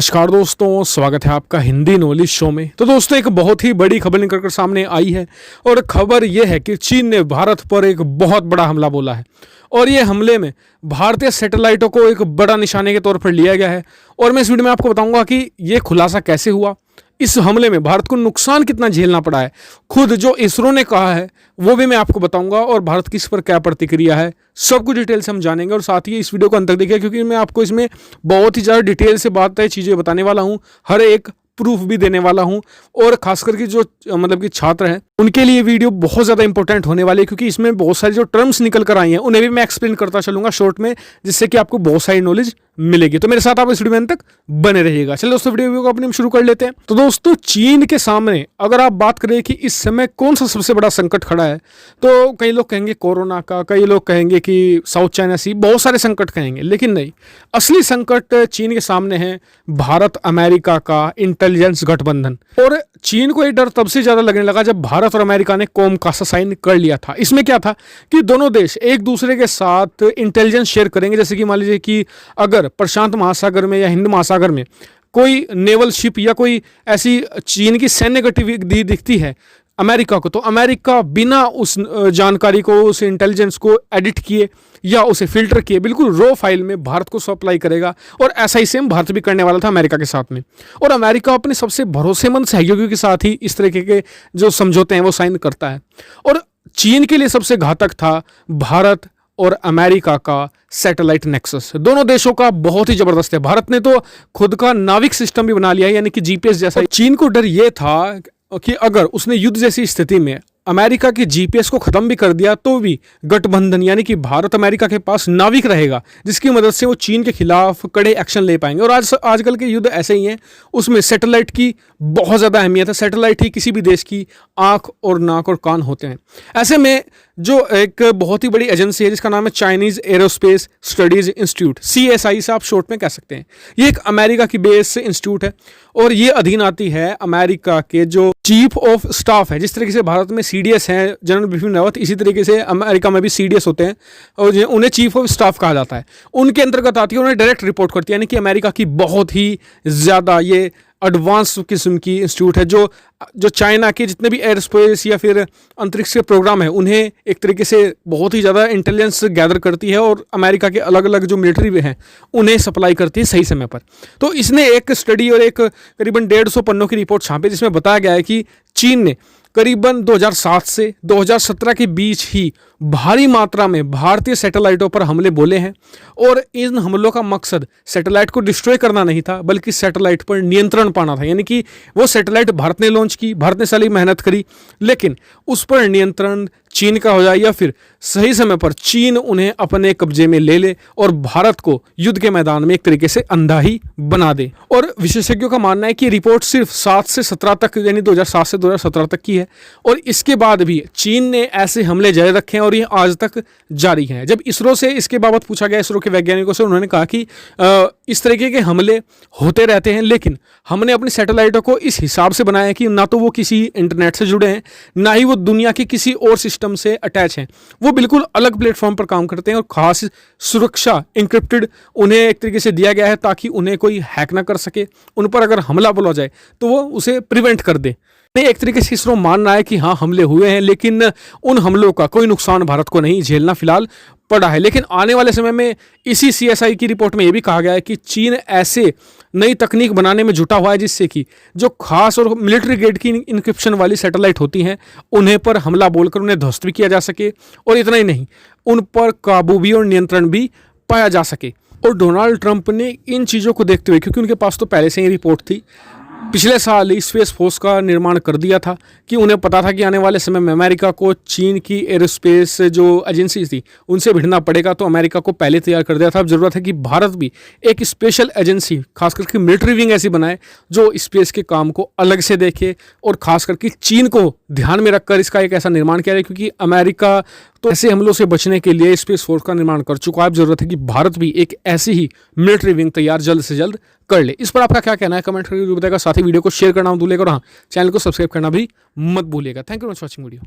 नमस्कार दोस्तों, स्वागत है आपका हिंदी नॉलेज शो में। तो दोस्तों, एक बहुत ही बड़ी खबर निकल कर सामने आई है और खबर यह है कि चीन ने भारत पर एक बहुत बड़ा हमला बोला है और ये हमले में भारतीय सैटेलाइटों को एक बड़ा निशाने के तौर पर लिया गया है। और मैं इस वीडियो में आपको बताऊंगा कि ये खुलासा कैसे हुआ, इस हमले में भारत को नुकसान कितना झेलना पड़ा है, खुद जो इसरो ने कहा है वो भी मैं आपको बताऊंगा और भारत की इस पर क्या प्रतिक्रिया है, सब कुछ डिटेल से हम जानेंगे। और साथ ही इस वीडियो को अंत तक देखिए क्योंकि मैं आपको इसमें बहुत ही ज़्यादा डिटेल से बातें चीज़ें बताने वाला हूँ, हर एक प्रूफ भी देने वाला हूं। और खासकर कि जो मतलब कि छात्र हैं उनके लिए वीडियो बहुत ज़्यादा इंपॉर्टेंट होने वाली है क्योंकि इसमें बहुत सारी जो टर्म्स निकल कर आई हैं उन्हें भी मैं एक्सप्लेन करता चलूंगा शॉर्ट में, जिससे कि आपको बहुत सारी नॉलेज मिलेगी। तो मेरे साथ आप इस वीडियो में अंत तक बने रहिएगा। चलिए दोस्तों, वीडियो को अपने शुरू कर लेते हैं। तो दोस्तों, चीन के सामने अगर आप बात करें कि इस समय कौन सा सबसे बड़ा संकट खड़ा है, तो कई लोग कहेंगे कोरोना का, कई लोग कहेंगे कि साउथ चाइना सी, बहुत सारे संकट कहेंगे, लेकिन नहीं, असली संकट चीन के सामने है भारत अमेरिका का इंटेलिजेंस गठबंधन। और चीन को ये डर तब से ज्यादा लगने लगा जब भारत और अमेरिका ने कोमकासा साइन कर लिया था। इसमें क्या था कि दोनों देश एक दूसरे के साथ इंटेलिजेंस शेयर करेंगे। जैसे कि मान लीजिए कि अगर प्रशांत महासागर में या हिंद महासागर में कोई नेवल शिप या कोई ऐसी चीन की सैन्य गतिविधि दिखती है अमेरिका को, तो अमेरिका बिना उस जानकारी को, उस इंटेलिजेंस को एडिट किए या उसे फिल्टर किए बिल्कुल रॉ फाइल में भारत को सप्लाई करेगा। और ऐसा ही सेम भारत भी करने वाला था अमेरिका के साथ में। और अमेरिका अपने सबसे भरोसेमंद सहयोगियों के साथ ही इस तरीके के जो समझौते हैं वो साइन करता है। और चीन के लिए सबसे घातक था भारत और अमेरिका का सैटेलाइट नेक्सस। दोनों देशों का बहुत ही जबरदस्त है। भारत ने तो खुद का नाविक सिस्टम भी बना लिया है, यानी कि जीपीएस जैसा। चीन को डर यह था कि अगर उसने युद्ध जैसी स्थिति में अमेरिका के जीपीएस को खत्म भी कर दिया तो भी गठबंधन यानी कि भारत अमेरिका के पास नाविक रहेगा, जिसकी मदद से वो चीन के खिलाफ कड़े एक्शन ले पाएंगे। और आजकल के युद्ध ऐसे ही हैं, उसमें सैटेलाइट की बहुत ज़्यादा अहमियत है। सैटेलाइट ही किसी भी देश की आंख और नाक और कान होते हैं। ऐसे में जो एक बहुत ही बड़ी एजेंसी है जिसका नाम है Chinese aerospace studies institute, CSI से आप शॉर्ट में कह सकते हैं, ये एक अमेरिका की बेस इंस्टीट्यूट है और ये अधीन आती है अमेरिका के जो चीफ ऑफ स्टाफ है। जिस तरीके से भारत में CDS हैं, जनरल बिपिन रावत, इसी तरीके से अमेरिका में भी CDS होते हैं और उन्हें चीफ ऑफ स्टाफ कहा जाता है। उनके अंतर्गत आती है, उन्हें डायरेक्ट रिपोर्ट करती है। यानी कि अमेरिका की बहुत ही ज़्यादा ये एडवांस किस्म की इंस्टीट्यूट है जो चाइना के जितने भी एयरस्पेस या फिर अंतरिक्ष के प्रोग्राम है उन्हें एक तरीके से बहुत ही ज़्यादा इंटेलिजेंस गैदर करती है और अमेरिका के अलग अलग जो मिलिट्री भी हैं उन्हें सप्लाई करती है सही समय पर। तो इसने एक स्टडी और एक करीबन 150 पन्नों की रिपोर्ट छापी जिसमें बताया गया है कि चीन ने करीबन 2007 से 2017 के बीच ही भारी मात्रा में भारतीय सैटेलाइटों पर हमले बोले हैं। और इन हमलों का मकसद सैटेलाइट को डिस्ट्रॉय करना नहीं था, बल्कि सैटेलाइट पर नियंत्रण पाना था। यानी कि वो सैटेलाइट भारत ने लॉन्च की, भारत ने सारी मेहनत करी, लेकिन उस पर नियंत्रण चीन का हो जाए या फिर सही समय पर चीन उन्हें अपने कब्जे में ले ले और भारत को युद्ध के मैदान में एक तरीके से अंधा ही बना दे। और विशेषज्ञों का मानना है कि रिपोर्ट सिर्फ 7 से 17 तक यानी 2007 से 2017 तक की है और इसके बाद भी चीन ने ऐसे हमले जारी रखे हैं और ये आज तक जारी हैं। जब इसरो से इसके बाबत पूछा गया, इसरो के वैज्ञानिकों से, उन्होंने कहा कि इस तरीके के हमले होते रहते हैं, लेकिन हमने अपनी सैटेलाइटों को इस हिसाब से बनाया कि ना तो वो किसी इंटरनेट से जुड़े हैं, ना ही वो दुनिया के किसी और सिस्टम से अटैच हैं। वो बिल्कुल अलग प्लेटफॉर्म पर काम करते हैं और खास सुरक्षा इंक्रिप्टेड उन्हें एक तरीके से दिया गया है ताकि उन्हें कोई हैक ना कर सके। उन पर अगर हमला बोला जाए तो वो उसे प्रिवेंट कर दे। एक तरीके से इसरो मान रहा है कि हाँ, हमले हुए हैं, लेकिन उन हमलों का कोई नुकसान भारत को नहीं झेलना फिलहाल पड़ा है। लेकिन आने वाले समय में इसी CSI की रिपोर्ट में यह भी कहा गया है कि चीन ऐसे नई तकनीक बनाने में जुटा हुआ है जिससे कि जो खास और मिलिट्री ग्रेड की इंक्रिप्शन वाली सैटेलाइट होती हैं उन्हें पर हमला बोलकर उन्हें ध्वस्त भी किया जा सके और इतना ही नहीं, उन पर काबू भी और नियंत्रण भी पाया जा सके। और डोनाल्ड ट्रंप ने इन चीज़ों को देखते हुए, क्योंकि उनके पास तो पहले से ही रिपोर्ट थी, पिछले साल ही स्पेस फोर्स का निर्माण कर दिया था कि उन्हें पता था कि आने वाले समय में अमेरिका को चीन की एरोस्पेस जो एजेंसी थी उनसे भिड़ना पड़ेगा, तो अमेरिका को पहले तैयार कर दिया था। अब जरूरत है कि भारत भी एक स्पेशल एजेंसी, खास करके मिलिट्री विंग ऐसी बनाए जो स्पेस के काम को अलग से देखे और खास करके चीन को ध्यान में रखकर इसका एक ऐसा निर्माण किया जाए, क्योंकि अमेरिका तो ऐसे हमलों से बचने के लिए स्पेस फोर्स का निर्माण कर चुका है। अब जरूरत है कि भारत भी एक ऐसी ही मिलिट्री विंग तैयार जल्द से जल्द कर ले। इस पर आपका क्या कहना है कमेंट करके बताएगा। साथ ही वीडियो को शेयर करना मत भूलिएगा और हाँ, चैनल को सब्सक्राइब करना भी मत भूलिएगा। Thank you for watching video.